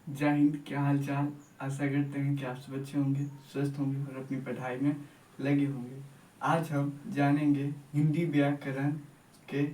जय हिंद। क्या हाल चाल। आशा करते हैं कि आप सब अच्छे होंगे, स्वस्थ होंगे और अपनी पढ़ाई में लगे होंगे। आज हम जानेंगे हिंदी व्याकरण के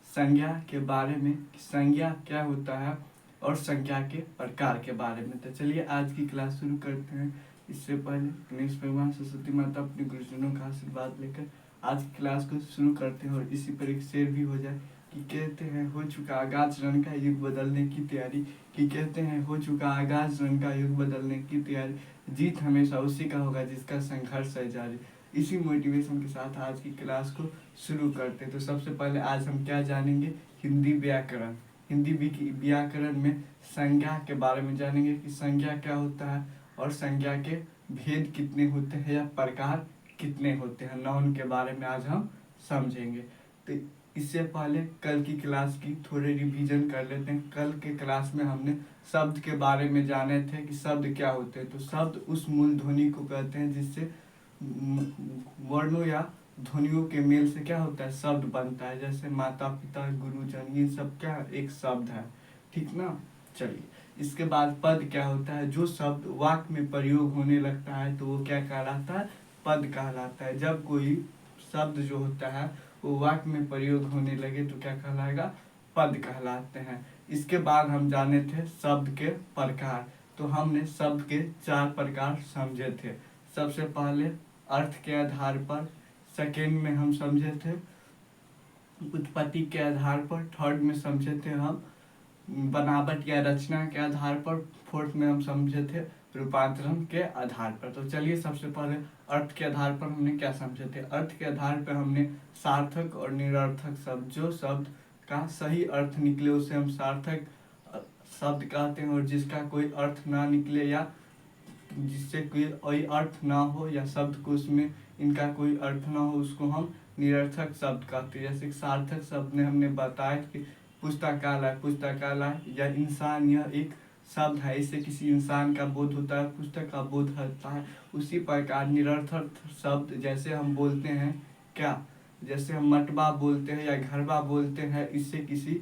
संज्ञा के बारे में कि संज्ञा क्या होता है और संज्ञा के प्रकार के बारे में। तो चलिए आज की क्लास शुरू करते हैं। इससे पहले गणेश भगवान, सरस्वती माता अपने गुरुजनों का आशीर्वाद लेकर आज की क्लास को शुरू करते हैं। और इसी पर एक शेर भी हो जाए कि कहते हैं हो चुका आगाज रन का युग बदलने की तैयारी। कि कहते हैं हो चुका आगाज रंग का युग बदलने की तैयारी। जीत हमेशा उसी का होगा जिसका संघर्ष है जारी। इसी मोटिवेशन के साथ आज की क्लास को शुरू करते हैं। तो सबसे पहले आज हम क्या जानेंगे, हिंदी व्याकरण। हिंदी व्याकरण में संज्ञा के बारे में जानेंगे कि संज्ञा क्या होता है और संज्ञा के भेद कितने होते हैं या प्रकार कितने होते हैं। नाउन के बारे में आज हम समझेंगे। तो इससे पहले कल की क्लास की थोड़े रिवीजन कर लेते हैं। कल के क्लास में हमने शब्द के बारे में जाने थे कि शब्द क्या होते हैं। तो शब्द उस मूल ध्वनि को कहते हैं जिससे वर्णों या ध्वनियों के मेल से क्या होता है, शब्द बनता है। जैसे माता पिता, गुरुजन, ये सब क्या एक शब्द है, ठीक ना। चलिए, इसके बाद पद क्या होता है। जो शब्द वाक्य में प्रयोग होने लगता है तो वो क्या कहलाता है, पद कहलाता है। जब कोई शब्द जो होता है वो वाक्य में प्रयोग होने लगे तो क्या कहलाएगा, पद कहलाते हैं। इसके बाद हम जाने थे शब्द के प्रकार। तो हमने शब्द के 4 प्रकार समझे थे। सबसे पहले अर्थ के आधार पर, सेकेंड में हम समझे थे उत्पत्ति के आधार पर, थर्ड में समझे थे हम बनावट या रचना के आधार पर, फोर्थ में हम समझे थे रूपांतरण के आधार पर। तो चलिए सबसे पहले अर्थ के आधार पर हमने क्या समझे थे। अर्थ के आधार पर हमने सार्थक और निरर्थक शब्द, जो शब्द का सही अर्थ निकले उसे हम सार्थक शब्द कहते हैं, और जिसका कोई अर्थ ना निकले या जिससे कोई अर्थ ना हो या शब्द को उसमें इनका कोई अर्थ ना हो उसको हम निरर्थक शब्द कहते हैं। जैसे सार्थक शब्द में हमने बताया कि पुस्तकालय, पुस्तकालय या इंसान, यह एक शब्द है, इससे किसी इंसान का बोध होता है, पुस्तक का बोध होता है। उसी प्रकार निरर्थक शब्द जैसे हम बोलते हैं क्या, जैसे हम मटबा बोलते हैं या घरबा बोलते हैं, इससे किसी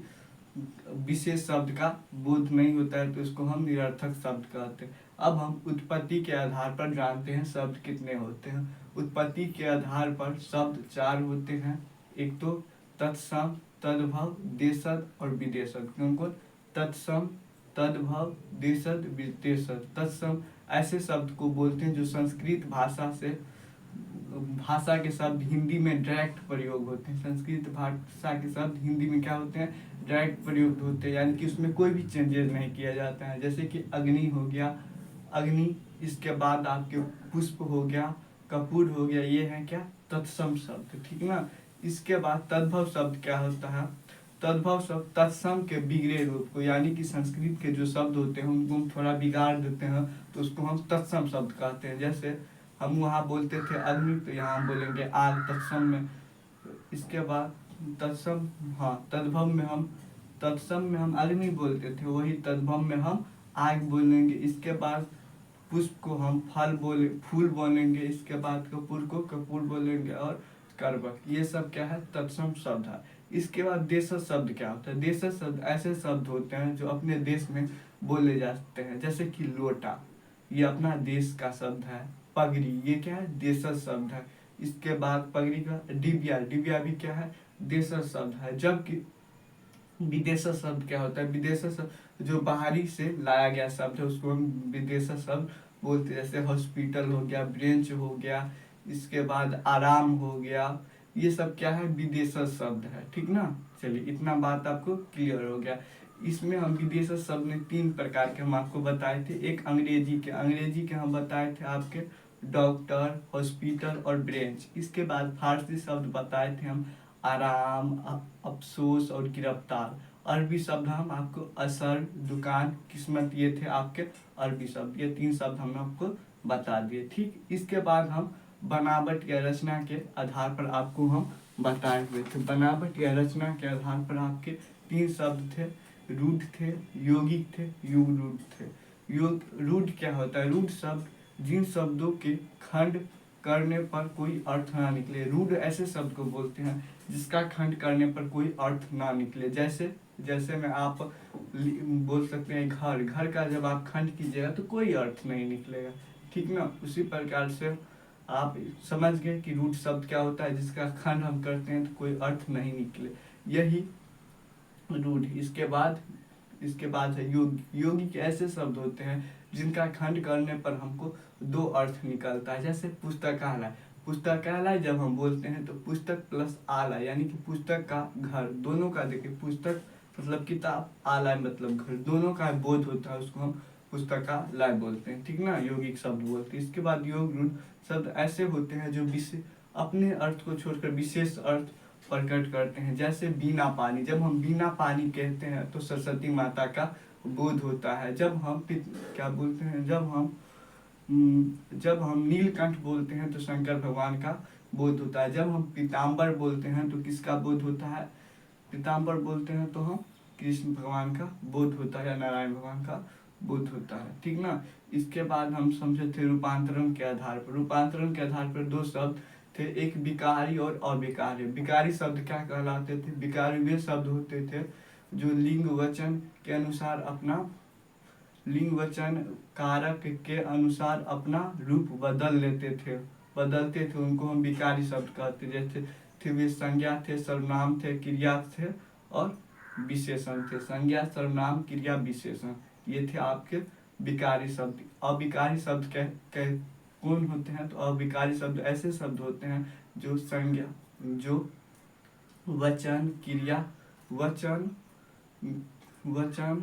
विशेष शब्द का बोध नहीं होता है तो इसको हम निरर्थक शब्द कहते हैं। अब हम उत्पत्ति के आधार पर जानते हैं शब्द कितने होते हैं। उत्पत्ति के आधार पर शब्द 4 होते हैं। एक तो तत्सम, तद्भव, देशज और विदेशज। कौन, तत्सम, तद्भव, देशज, विदेशज। तत्सम ऐसे शब्द को बोलते हैं जो संस्कृत भाषा के शब्द हिंदी में डायरेक्ट प्रयोग होते हैं। संस्कृत भाषा के शब्द हिंदी में क्या होते हैं, डायरेक्ट प्रयोग होते हैं, यानी कि उसमें कोई भी चेंजेस नहीं किया जाता है। जैसे कि अग्नि हो गया, अग्नि, इसके बाद आपके पुष्प हो गया, कपूर हो गया, ये है क्या, तत्सम शब्द, ठीक ना। इसके बाद तद्भव शब्द क्या होता है। तद्भव शब्द तत्सम के बिगड़े रूप को, यानी कि संस्कृत के जो शब्द होते हैं उनको हम थोड़ा बिगाड़ देते हैं तो उसको हम तत्सम शब्द कहते हैं। जैसे हम वहाँ बोलते थे अग्नि, तो यहाँ हम बोलेंगे आग, तत्सम में। इसके बाद तत्सम, हाँ, तत्सम में हम अग्नि बोलते थे, वही तद्भव में हम आग बोलेंगे। इसके बाद पुष्प को हम फूल बोलेंगे। इसके बाद कपूर को कपूर बोलेंगे और करवक, ये सब क्या है, तत्सम शब्द है। इसके बाद देशज शब्द क्या होता है। देशज शब्द ऐसे शब्द होते हैं जो अपने देश में बोले जाते हैं। जैसे कि लोटा, ये अपना देश का शब्द है। पगड़ी, ये क्या है, देशज शब्द है। इसके बाद पगड़ी का डिबिया, डिबिया भी क्या है, देशज शब्द है। जबकि विदेशज शब्द क्या होता है, विदेशज शब्द जो बाहरी से लाया गया शब्द है उसको हम विदेशज शब्द बोलते हैं। जैसे हॉस्पिटल हो गया, ब्रेंच हो गया, इसके बाद आराम हो गया, ये सब क्या है, विदेशज शब्द है, ठीक ना। चलिए, इतना बात आपको क्लियर हो गया। इसमें हम विदेशज शब्द में 3 प्रकार के हम आपको बताए थे। एक अंग्रेजी के हम बताए थे आपके डॉक्टर, हॉस्पिटल और ब्रेंच। इसके बाद फारसी शब्द बताए थे हम आराम, अफसोस और गिरफ्तार। अरबी शब्द हम आपको असर, दुकान, किस्मत, ये थे आपके अरबी शब्द। ये 3 शब्द हमने आपको बता दिए, ठीक। इसके बाद हम बनावट या रचना के आधार पर आपको हम बताए हुए थे। बनावट या रचना के आधार पर आपके 3 शब्द थे, रूढ़ थे, यौगिक थे, युग रूढ़ थे। रूढ़ क्या होता है, रूढ़ शब्द जिन शब्दों के खंड करने पर कोई अर्थ ना निकले। रूढ़ ऐसे शब्द को बोलते हैं जिसका खंड करने पर कोई अर्थ ना निकले। जैसे जैसे में आप बोल सकते हैं घर, घर का जब आप खंड कीजिएगा तो कोई अर्थ नहीं निकलेगा, ठीक ना। उसी प्रकार से आप समझ गए कि रूट शब्द क्या होता है, जिसका खंड हम करते हैं तो कोई अर्थ नहीं निकले, यही रूट। इसके बाद है योगी। योगी के ऐसे शब्द होते हैं जिनका खंड करने पर हमको दो अर्थ निकलता है। जैसे पुस्तकालय, पुस्तकालय जब हम बोलते हैं तो पुस्तक प्लस आलय यानी कि पुस्तक का घर, दोनों का देखिए, पुस्तक मतलब किताब, आलय मतलब घर, दोनों का बोध होता है, उसको हम पुस्तकालय बोलते हैं, ठीक ना, यौगिक शब्द बोलते हैं। इसके बाद योग रूढ़ शब्द ऐसे होते हैं जो अपने अर्थ को छोड़कर विशेष अर्थ प्रकट करते हैं। जैसे बिना पानी, जब हम बिना पानी कहते हैं तो सरस्वती माता का बोध होता है। क्या बोलते हैं, जब हम नीलकंठ बोलते हैं तो शंकर भगवान का बोध होता है। जब हम पीताम्बर बोलते हैं तो किसका बोध होता है, पीताम्बर बोलते हैं तो हम कृष्ण भगवान का बोध होता है या नारायण भगवान का बोध होता है, ठीक ना। इसके बाद हम समझे थे रूपांतरण के आधार पर। रूपांतरण के आधार पर दो शब्द थे, एक विकारी और अविकारी। विकारी शब्द क्या कहलाते थे, विकारी वे शब्द होते थे जो लिंग वचन के अनुसार अपना लिंग वचन कारक के अनुसार अपना रूप बदलते थे, उनको हम विकारी शब्द कहते। जैसे थे वे संज्ञा थे, सर्वनाम थे, क्रिया थे और विशेषण थे। संज्ञा, सर्वनाम, क्रिया, विशेषण, ये थे आपके विकारी शब्द। अविकारी शब्द कौन होते हैं, तो अविकारी शब्द ऐसे शब्द होते हैं जो संज्ञा, जो वचन, क्रिया, वचन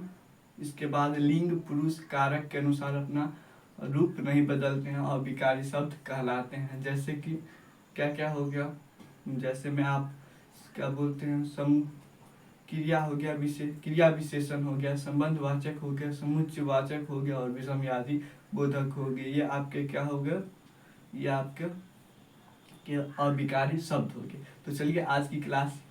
इसके बाद लिंग, पुरुष, कारक के अनुसार अपना रूप नहीं बदलते हैं, अविकारी शब्द कहलाते हैं। जैसे कि क्या क्या हो गया, जैसे में आप क्या बोलते हैं, समूह, क्रिया हो गया, क्रिया विशेषण हो गया, संबंधवाचक हो गया, समुच्चयवाचक हो गया और विषमयादि बोधक हो गए। ये आपके क्या हो गए, ये आपके अविकारी शब्द हो गए। तो चलिए आज की क्लास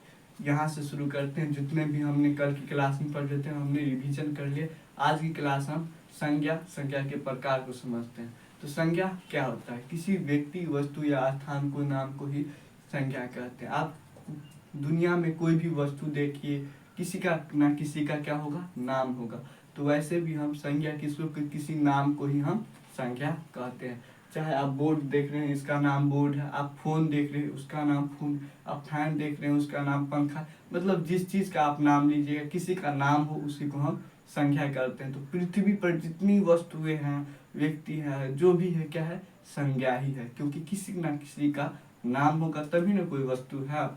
यहाँ से शुरू करते हैं। जितने भी हमने कल की क्लास में पढ़ लेते हैं, हमने रिवीजन कर लिए। आज की क्लास हम संज्ञा के प्रकार को समझते हैं। तो संज्ञा क्या होता है, किसी व्यक्ति, वस्तु या स्थान को, नाम को ही संज्ञा कहते हैं। आप दुनिया में कोई भी वस्तु देखिए, किसी का ना किसी का क्या होगा, नाम होगा। तो वैसे भी हम संज्ञा किसी नाम को ही हम संज्ञा कहते हैं। चाहे आप बोर्ड देख रहे हैं, इसका नाम बोर्ड है, आप फोन देख रहे हैं, उसका नाम फोन, आप फैन देख रहे हैं, उसका नाम पंखा, मतलब जिस चीज़ का आप नाम लीजिएगा, किसी का नाम हो, उसी को हम संज्ञा करते हैं। तो पृथ्वी पर जितनी वस्तुएं हैं, व्यक्ति है, जो भी है, क्या है, संज्ञा ही है, क्योंकि किसी ना किसी का नाम होगा तभी ना कोई वस्तु है,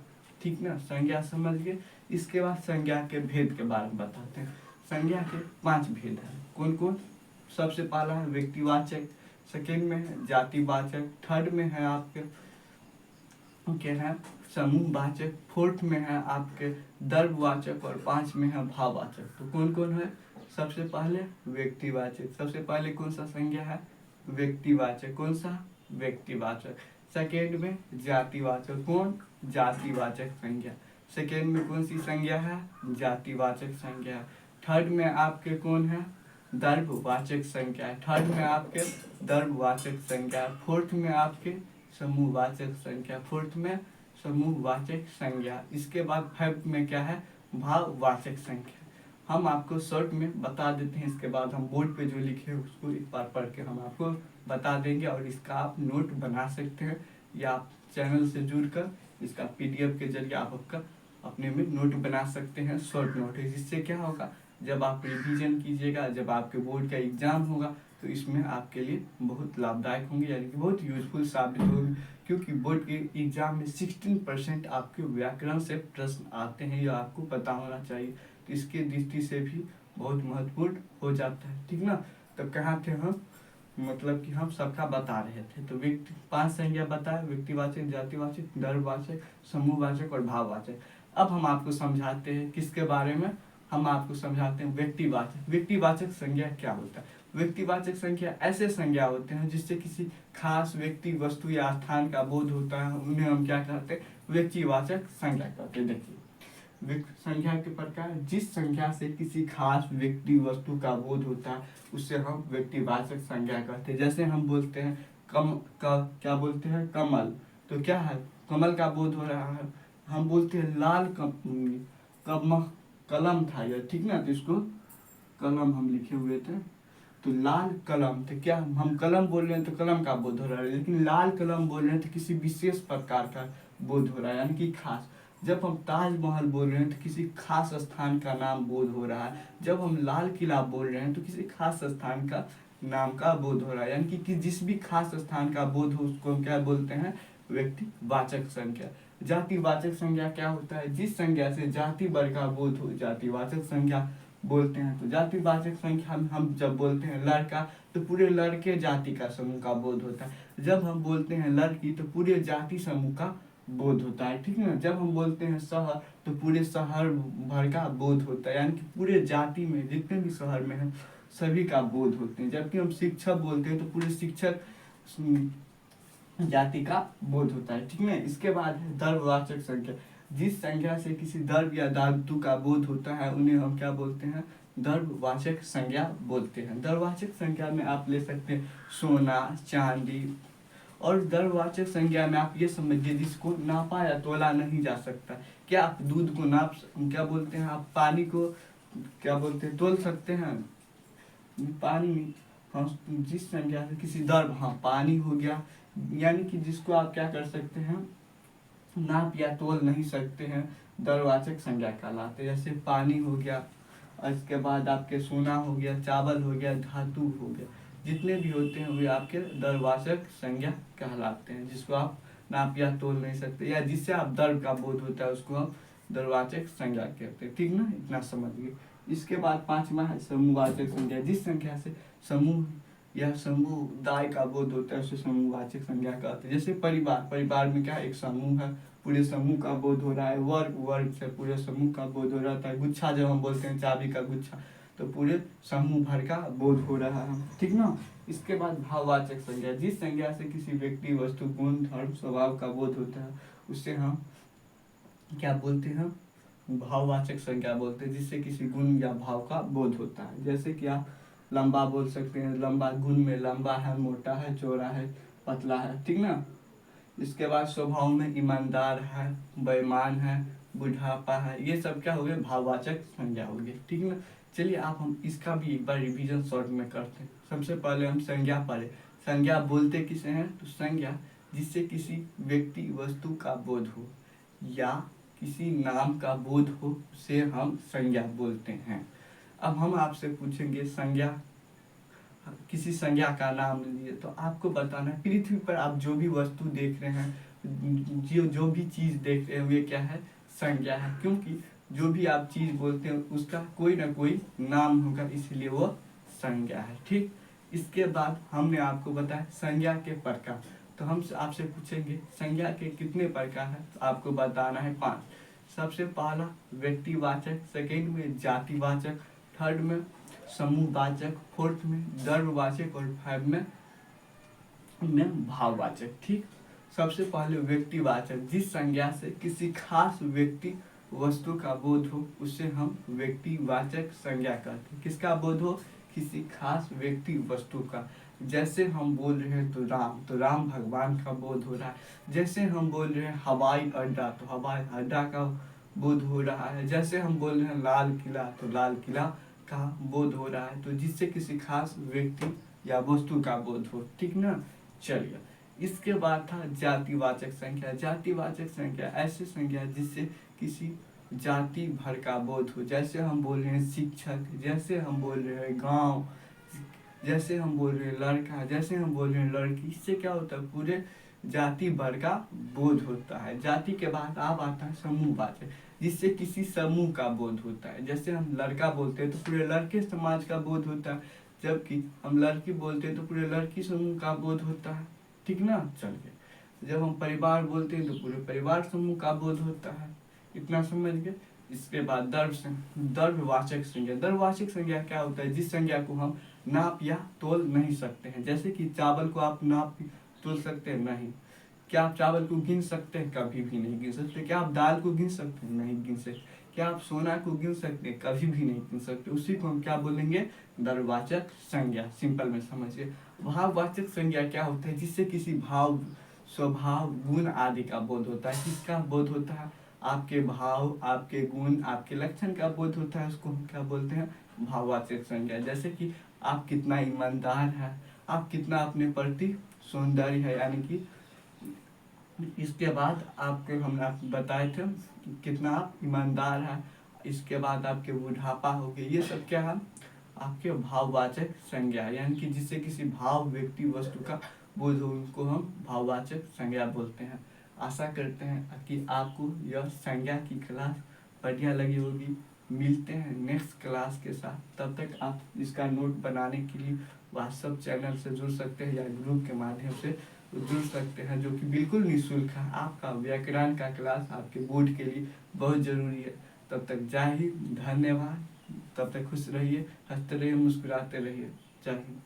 ठीक ना। संज्ञा समझ गए। इसके बाद संज्ञा के भेद के बारे में बताते हैं। संज्ञा के 5 भेद हैं। कौन कौन, सबसे पहला है व्यक्तिवाचक, सेकेंड में है जातिवाचक, थर्ड में है आपके क्या है, समूहवाचक, फोर्थ में है आपके द्रव्यवाचक और 5 में है भाववाचक। तो कौन कौन है, सबसे पहले व्यक्तिवाचक, सबसे पहले कौन सा संज्ञा है, व्यक्तिवाचक, कौन सा, व्यक्तिवाचक। सेकेंड में जातिवाचक, कौन, जातिवाचक संज्ञा। सेकेंड में कौन सी संज्ञा है, जातिवाचक संज्ञा। थर्ड में आपके कौन है, द्रव्यवाचक संज्ञा। थर्ड में आपके द्रव्यवाचक संज्ञा। फोर्थ में आपके समूहवाचक संज्ञा, फोर्थ में समूहवाचक संज्ञा। इसके बाद फिफ्थ में क्या है, भाववाचक संज्ञा। हम आपको शॉर्ट में बता देते हैं, इसके बाद हम बोर्ड पे जो लिखे उसको एक बार पढ़ के हम आपको बता देंगे और इसका आप नोट बना सकते हैं, या आप चैनल से जुड़कर इसका PDF के जरिए आप आपका अपने में नोट बना सकते हैं, शॉर्ट नोट है। जिससे क्या होगा, जब आप रिवीजन कीजिएगा, जब आपके बोर्ड का एग्जाम होगा, तो इसमें आपके लिए बहुत लाभदायक होंगे, यानी कि बहुत यूजफुल साबित होंगे। क्योंकि बोर्ड के एग्जाम में 16% आपके व्याकरण से प्रश्न आते हैं, यह आपको पता होना चाहिए। तो इसके दृष्टि से भी बहुत महत्वपूर्ण हो जाता है, ठीक ना। तो कहाँ थे हम, मतलब कि हम सबका बता रहे थे। तो 5 संज्ञा बताए, व्यक्तिवाचक, जातिवाचक, द्रव्यवाचक, समूहवाचक और भाववाचक। अब हम आपको समझाते हैं किसके बारे में, हम आपको समझाते हैं व्यक्तिवाचक। व्यक्तिवाचक संज्ञा क्या होता है, व्यक्तिवाचक संज्ञा ऐसे संज्ञा होते हैं जिससे किसी खास व्यक्ति, वस्तु या स्थान का बोध होता है, उन्हें हम क्या कहते हैं, व्यक्तिवाचक संज्ञा कहते हैं। देखिए संज्ञा के प्रकार, जिस संज्ञा से किसी खास व्यक्ति, वस्तु का बोध होता है, उससे हम व्यक्तिवाचक संज्ञा कहते हैं। जैसे हम बोलते हैं क्या बोलते हैं, कमल, तो क्या है, कमल का बोध हो रहा है। हम बोलते हैं लाल कलम था यह, ठीक ना, तो इसको कलम हम लिखे हुए थे। तो लाल कलम, तो क्या हम कलम बोल रहे हैं तो कलम का बोध हो रहा है, लेकिन लाल कलम बोल रहे हैं तो किसी विशेष प्रकार का बोध हो रहा है, यानी कि खास। जब हम ताजमहल बोल रहे हैं तो किसी खास स्थान का नाम बोध हो रहा है। जब हम लाल किला बोल रहे हैं तो किसी खास स्थान का नाम का बोध हो रहा है, यानी कि जिस भी खास स्थान का बोध हो उसको हम क्या बोलते हैं, व्यक्तिवाचक संज्ञा। जातिवाचक संज्ञा क्या होता है, जिस संज्ञा से जाति वर्ग का बोध हो जातिवाचक संज्ञा बोलते हैं। तो जातिवाचक संख्या में हम जब बोलते हैं लड़का तो पूरे लड़के जाति का समूह का बोध होता है। जब हम बोलते हैं लड़की तो पूरे जाति समूह का बोध होता है, ठीक ना। जब हम बोलते हैं शहर तो पूरे शहर भर का बोध होता है, यानी कि पूरे जाति में जितने भी शहर में हैं सभी का बोध होते हैं। जबकि हम शिक्षक बोलते हैं तो पूरे शिक्षक जाति का बोध होता है, ठीक है। इसके बाद है द्रव्यवाचक संख्या। जिस संख्या से किसी द्रव्य या धातु का बोध होता है उन्हें हम क्या बोलते हैं, द्रव्यवाचक संज्ञा बोलते हैं। द्रव्यवाचक संख्या में आप ले सकते हैं सोना, चांदी। और द्रव्यवाचक संज्ञा में आप ये समझिए जिसको नापा या तोला नहीं जा सकता। क्या आप दूध को नाप, क्या बोलते हैं, आप पानी को क्या बोलते हैं, तोल सकते हैं, पानी। हाँ, जिस संज्ञा से किसी द्रव्य, हाँ पानी हो गया, यानी कि जिसको आप क्या कर सकते हैं, नाप या तोल नहीं सकते हैं, द्रव्यवाचक संज्ञा कहलाते हैं। जैसे पानी हो गया, इसके बाद आपके सोना हो गया, चावल हो गया, धातु हो गया, जितने भी होते हैं वे आपके द्रव्यवाचक संज्ञा कहलाते हैं, जिसको आप नाप या तोल नहीं सकते, या जिससे आप द्रव्य का बोध होता है उसको हम द्रव्यवाचक संज्ञा कहते हैं, ठीक ना। इतना समझिए। इसके बाद पांचवा है समूहवाचक संज्ञा। जिस संख्या से समूह या समुदाय का बोध होता है उसे समूहवाचक संज्ञा कहते हैं। जैसे परिवार, परिवार में क्या एक समूह है, पूरे समूह का बोध हो रहा है। वर्ग, वर्ग से पूरे समूह का बोध हो रहा है। गुच्छा, जब हम बोलते हैं चाबी का गुच्छा, तो पूरे समूह भर का बोध हो रहा है, ठीक ना। इसके बाद भाववाचक संज्ञा। जिस संज्ञा से किसी व्यक्ति, वस्तु, गुण, धर्म, स्वभाव का बोध होता है उससे हम क्या बोलते हैं, भाववाचक संज्ञा बोलते हैं। जिससे किसी गुण या भाव का बोध होता है। जैसे कि आप लंबा बोल सकते हैं, लंबा गुण में लंबा है, मोटा है, चौड़ा है, पतला है, ठीक ना। इसके बाद स्वभाव में ईमानदार है, बेईमान है, बुढ़ापा है, ये सब क्या हो गए, भाववाचक संज्ञा हो गई, ठीक ना। चलिए आप हम इसका भी एक बार रिवीजन शॉर्ट में करते हैं। सबसे पहले हम संज्ञा पढ़े। संज्ञा बोलते किसे हैं, तो संज्ञा जिससे किसी व्यक्ति, वस्तु का बोध हो या किसी नाम का बोध हो उसे हम संज्ञा बोलते हैं। अब हम आपसे पूछेंगे संज्ञा, किसी संज्ञा का नाम लीजिए, तो आपको बताना है पृथ्वी पर आप जो भी वस्तु देख रहे हैं, जो भी चीज देख रहे हैं वे क्या है, संज्ञा है। क्योंकि जो भी आप चीज बोलते हैं उसका कोई ना कोई नाम होगा, इसलिए वो संज्ञा है, ठीक। इसके बाद हमने आपको बताया संज्ञा के प्रकार। तो हम आपसे पूछेंगे संज्ञा के कितने प्रकार हैं, तो आपको बताना है 5। सबसे पहला व्यक्तिवाचक, सेकंड में जातिवाचक, थर्ड में समूहवाचक, फोर्थ में द्रव्यवाचक और 5 में भाववाचक, ठीक। सबसे पहले व्यक्तिवाचक। जिस संज्ञा से किसी खास व्यक्ति, वस्तु का बोध हो उसे हम व्यक्तिवाचक संज्ञा कहते हैं। किसका बोध हो, किसी खास व्यक्ति, वस्तु का। जैसे हम बोल रहे हैं तो राम भगवान का बोध हो रहा है। जैसे हम बोल रहे हैं हवाई अड्डा, तो हवाई अड्डा का बोध हो रहा है। जैसे हम बोल रहे हैं लाल किला, तो लाल किला का बोध हो रहा है। तो जिससे किसी खास व्यक्ति या वस्तु का बोध हो, ठीक ना। चलिए, इसके बाद था जातिवाचक संख्या। जातिवाचक संख्या ऐसी संख्या जिससे किसी जाति भर का बोध हो। जैसे हम बोल रहे हैं शिक्षक, जैसे हम बोल रहे हैं गांव, जैसे हम बोल रहे हैं लड़का, जैसे हम बोल रहे हैं लड़की। इससे क्या होता है, पूरे जाति भर का बोध होता है। जाति के बाद अब आता है समूहवाचक, जिससे किसी समूह का बोध होता है। जैसे हम लड़का बोलते हैं तो पूरे लड़के समाज का बोध होता है, जबकि हम लड़की बोलते हैं तो पूरे लड़की समूह का बोध होता है, ठीक ना। चलिए, जब हम परिवार बोलते हैं तो पूरे परिवार समूह का बोध होता है। इतना समझ गए। इसके बाद द्रव्यवाचक संज्ञा। द्रव्यवाचक संज्ञा क्या होता है, जिस संज्ञा को हम नाप या तोल नहीं सकते हैं। जैसे कि चावल को आप नाप तोल सकते हैं, नहीं। क्या आप चावल को गिन सकते हैं, कभी भी नहीं गिन सकते। क्या आप दाल को गिन सकते हैं, नहीं गिन सकते। क्या आप सोना को गिन सकते हैं, कभी भी नहीं गिन सकते। उसी को हम क्या बोलेंगे, द्रव्यवाचक संज्ञा। सिंपल में समझिए। भाववाचक संज्ञा क्या होता है, जिससे किसी भाव, स्वभाव, गुण आदि का बोध होता है। किसका बोध होता है, आपके भाव, आपके गुण, आपके लक्षण का बोध होता है, उसको हम क्या बोलते हैं, भाववाचक संज्ञा। जैसे कि आप कितना ईमानदार है, आप कितना अपने प्रति सौंदर्य है, यानी कि इसके बाद आपके हम आप बताए थे कि कितना आप ईमानदार हैं, इसके बाद आपके बुढ़ापा हो गए, ये सब क्या है, आपके भाववाचक संज्ञा, यानी कि जिससे किसी भाव, व्यक्ति, वस्तु का बोध हो, उनको हम भाववाचक संज्ञा बोलते हैं। आशा करते हैं कि आपको यह संज्ञा की क्लास बढ़िया लगी होगी। मिलते हैं नेक्स्ट क्लास के साथ, तब तक आप इसका नोट बनाने के लिए व्हाट्सएप चैनल से जुड़ सकते हैं या ग्रुप के माध्यम से जुड़ सकते हैं, जो कि बिल्कुल निःशुल्क है। आपका व्याकरण का क्लास आपके बोर्ड के लिए बहुत ज़रूरी है। तब तक जय हिंद, धन्यवाद। तब तक खुश रहिए, हंसते रहिए, मुस्कुराते रहिए। जय हिंद।